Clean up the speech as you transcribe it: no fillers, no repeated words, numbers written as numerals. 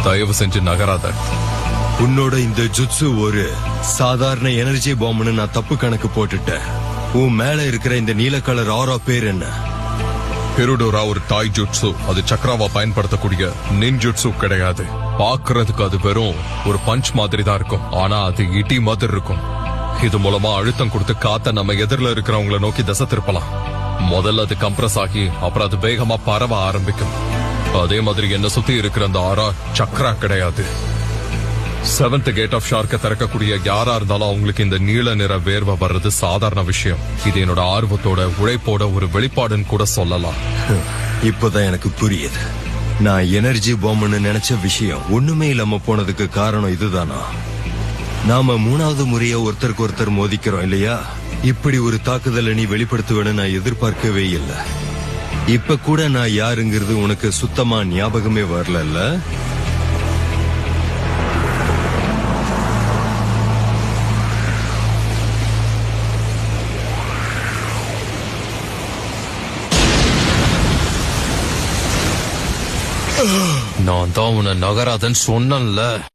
தயவு செஞ்சு நகராத. உன்னோட இந்த ஜுட்சு ஒரு சாதாரண எனர்ஜி பாம்புன்னு நான் தப்பு கணக்கு போட்டுட்டேன். உன் மேல இருக்கிற இந்த நீல கலர் ஆரா பேர் என்ன? ஹிருடோரா ஒரு டாய் ஜுட்சு. அது சக்ராவா பயன்படுத்தக்கூடிய நின்ஜுட்சு கிடையாது. பாக்குறதுக்கு அது வெறும் ஒரு பஞ்ச் மாதிரி தான் இருக்கும். ஆனா அது இடி மாதிரி இருக்கும். இது மூலமா அழுத்தம் கொடுத்து காத்த நம்ம எதிரில இருக்கிறவங்கள நோக்கி திசை திருப்பலாம். முதல்ல அது கம்ப்ரஸ் ஆகி அப்புறம் அது வேகமா பரவ ஆரம்பிக்கும். அதே மாதிரி என்ன சுத்தி இருக்கிற அந்த ஆரா சக்ரா கிடையாது. 7th கேட் ஆஃப் ஷார்க்க திறக்கக்கூடிய யாரா இருந்தாலும் அவங்களுக்கு இந்த நீல நிற வேர்வை வர்றது சாதாரண விஷயம். இது என்னோட ஆர்வத்தோட உழைப்போட ஒரு வெளிப்பாடுன்னு கூட சொல்லலாம். இப்பதான் எனக்கு புரியுது. நான் எனர்ஜி பாம்புன்னு நினைச்ச விஷயம் ஒண்ணுமே இல்லாம போனதுக்கு காரணம் இதுதானா? நாம 3வது முறையா ஒருத்தருக்கு ஒருத்தர் மோதிக்கிறோம் இல்லையா? இப்படி ஒரு தாக்குதலை நீ வெளிப்படுத்துவேன்னு நான் எதிர்பார்க்கவே இல்லை. இப்ப கூட நான் யாருங்கிறது உனக்கு சுத்தமா ஞாபகமே வரல. நான் தான் உன்னை நகராதன்னு சொன்னேன்ல.